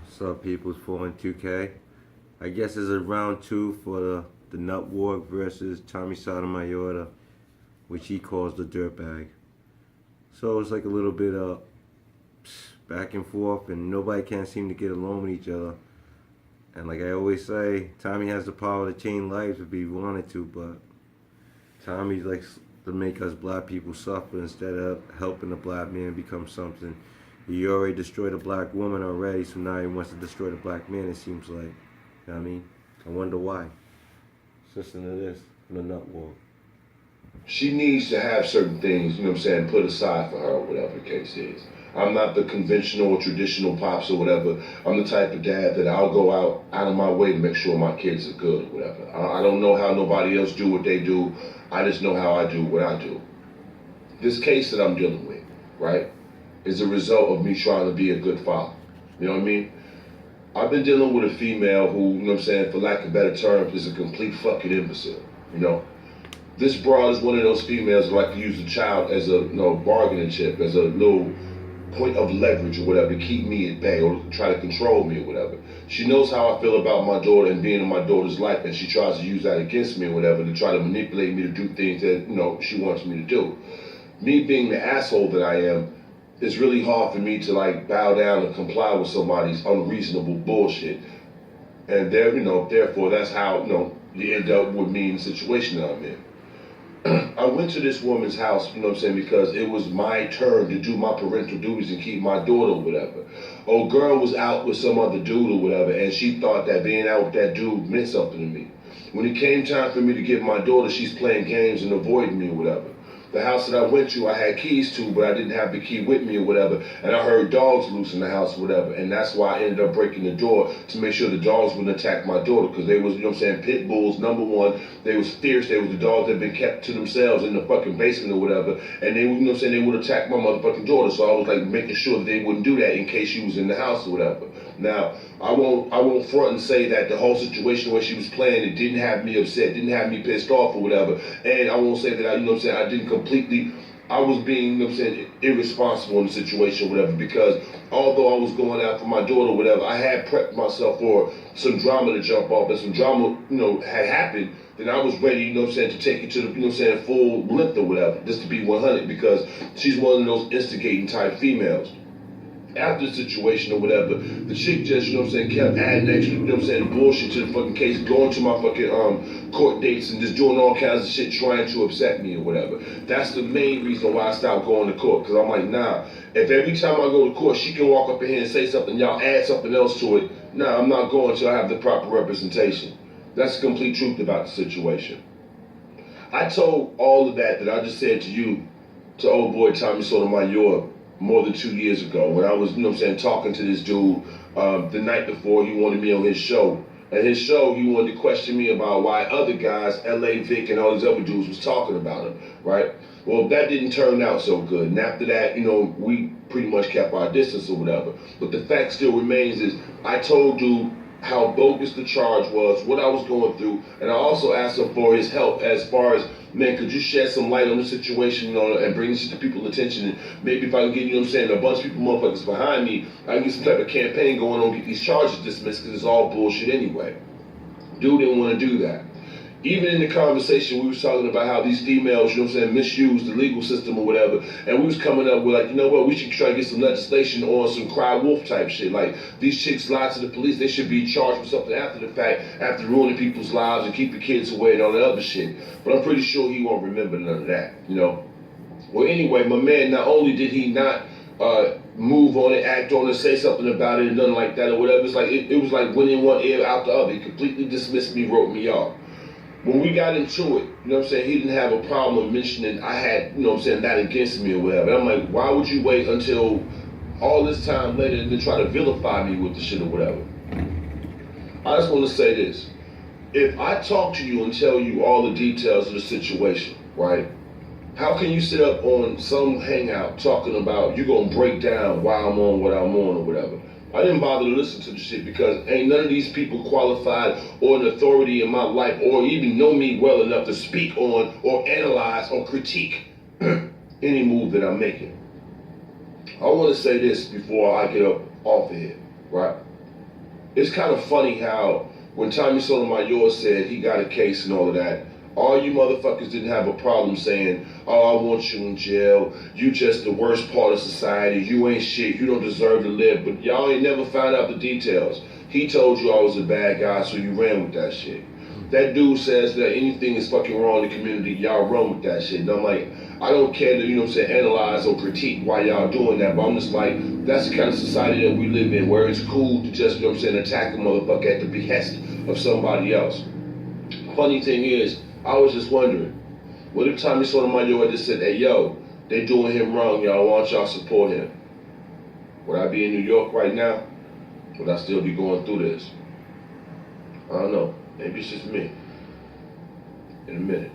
What's up, people? It's 4 and 2K. I guess it's a round two for the Nutward versus Tommy Sotomayor, which he calls the dirtbag. So it's like a little bit of back and forth, and nobody can seem to get along with each other. And like I always say, Tommy has the power to change lives if he wanted to, but Tommy likes to make us black people suffer instead of helping the black man become something. He already destroyed a black woman already, so now he wants to destroy the black man, it seems like. You know what I mean? I wonder why. Listen to this from the nut walk. She needs to have certain things, you know what I'm saying, put aside for her, or whatever the case is. I'm not the conventional or traditional pops or whatever. I'm the type of dad that I'll go out of my way to make sure my kids are good or whatever. I don't know how nobody else do what they do. I just know how I do what I do. This case that I'm dealing with, right, is a result of me trying to be a good father. You know what I mean? I've been dealing with a female who, you know what I'm saying, for lack of better terms, is a complete fucking imbecile, you know? This broad is one of those females who like to use a child as a bargaining chip, as a little point of leverage or whatever, to keep me at bay or try to control me or whatever. She knows how I feel about my daughter and being in my daughter's life, and she tries to use that against me or whatever to try to manipulate me to do things that, she wants me to do. Me being the asshole that I am, it's really hard for me to like bow down and comply with somebody's unreasonable bullshit. And therefore that's how, you end up with me in the situation that I'm in. I went to this woman's house, because it was my turn to do my parental duties and keep my daughter or whatever. Old girl was out with some other dude or whatever, and she thought that being out with that dude meant something to me. When it came time for me to get my daughter, she's playing games and avoiding me or whatever. The house that I went to, I had keys to, but I didn't have the key with me or whatever. And I heard dogs loose in the house or whatever. And that's why I ended up breaking the door to make sure the dogs wouldn't attack my daughter. Because they was, pit bulls, number one. They was fierce. They was the dogs that had been kept to themselves in the fucking basement or whatever. And they, they would attack my motherfucking daughter. So I was like making sure that they wouldn't do that in case she was in the house or whatever. Now, I won't front and say that the whole situation where she was playing, it didn't have me upset, didn't have me pissed off or whatever. And I won't say that I didn't completely, I was being, irresponsible in the situation or whatever, because although I was going out for my daughter or whatever, I had prepped myself for some drama to jump off, and some drama, had happened, then I was ready, to take it to the, full length or whatever, just to be 100, because she's one of those instigating type females. After the situation or whatever, the chick just, kept adding extra, bullshit to the fucking case, going to my fucking court dates and just doing all kinds of shit trying to upset me or whatever. That's the main reason why I stopped going to court, because I'm like, nah, if every time I go to court, she can walk up in here and say something, y'all add something else to it, nah, I'm not going until I have the proper representation. That's the complete truth about the situation. I told all of that I just said to you, to old boy Tommy Sotomayor, more than 2 years ago, when I was, talking to this dude the night before he wanted me on his show. At his show, he wanted to question me about why other guys, L.A. Vic and all these other dudes was talking about him, right? Well, that didn't turn out so good. And after that, we pretty much kept our distance or whatever. But the fact still remains is I told dude how bogus the charge was, what I was going through, and I also asked him for his help as far as, man, could you shed some light on the situation, and bring this to people's attention, and maybe if I can get, a bunch of people, motherfuckers behind me, I can get some type of campaign going on, get these charges dismissed, because it's all bullshit anyway. Dude didn't want to do that. Even in the conversation, we was talking about how these females, misuse the legal system or whatever, and we was coming up with like, we should try to get some legislation on some cry wolf type shit. Like, these chicks lie to the police, they should be charged with something after the fact, after ruining people's lives and keeping kids away and all that other shit. But I'm pretty sure he won't remember none of that, Well, anyway, my man, not only did he not move on it, act on it, say something about it, and nothing like that or whatever, it's like it was like went in one ear out the other. He completely dismissed me, wrote me off. When we got into it, he didn't have a problem mentioning I had, that against me or whatever. And I'm like, why would you wait until all this time later and then try to vilify me with the shit or whatever? I just want to say this. If I talk to you and tell you all the details of the situation, right? How can you sit up on some hangout talking about you're going to break down why I'm on what I'm on or whatever? I didn't bother to listen to the shit because ain't none of these people qualified or an authority in my life or even know me well enough to speak on or analyze or critique any move that I'm making. I want to say this before I get up off of here, right? it's kind of funny how when Tommy Sotomayor said he got a case and all of that, all you motherfuckers didn't have a problem saying, oh, I want you in jail. You just the worst part of society. You ain't shit. You don't deserve to live. But y'all ain't never found out the details. He told you I was a bad guy, so you ran with that shit. That dude says that anything is fucking wrong in the community, y'all run with that shit. And I'm like, I don't care to, analyze or critique why y'all doing that, but I'm just like, that's the kind of society that we live in, where it's cool to just, attack a motherfucker at the behest of somebody else. Funny thing is, I was just wondering, what if Tommy Sotomayor had just said, hey, yo, they doing him wrong, y'all, why don't y'all support him? Would I be in New York right now? Would I still be going through this? I don't know. Maybe it's just me. In a minute.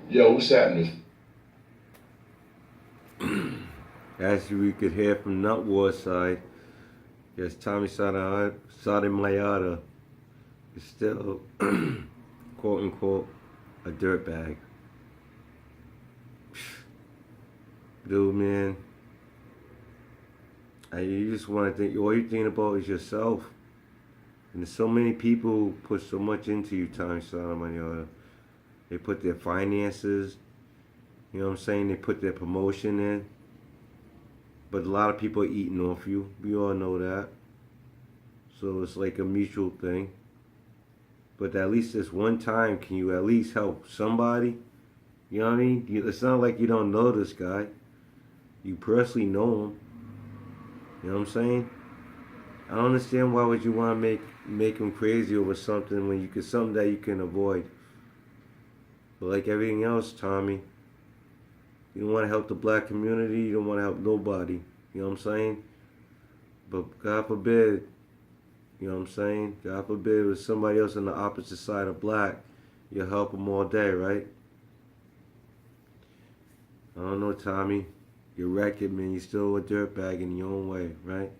Yo, what's happening? As we could hear from Nutward side, yes, Tommy Sotomayor is still, quote unquote, a dirtbag. Dude, man, you just want to think, all you're thinking about is yourself. And there's so many people who put so much into you, Tommy Sotomayor. They put their finances, you know what I'm saying? They put their promotion in. But a lot of people are eating off you. We all know that. So it's like a mutual thing. But at least this one time, can you at least help somebody? You know what I mean? It's not like you don't know this guy. You personally know him. You know what I'm saying? I don't understand why would you want to make him crazy over something when you could something that you can avoid. But like everything else, Tommy, you don't want to help the black community. You don't want to help nobody. You know what I'm saying? But God forbid, you know what I'm saying? God forbid with somebody else on the opposite side of black, you'll help them all day, right? I don't know, Tommy. You're wrecking, man. You're still a dirtbag in your own way, right?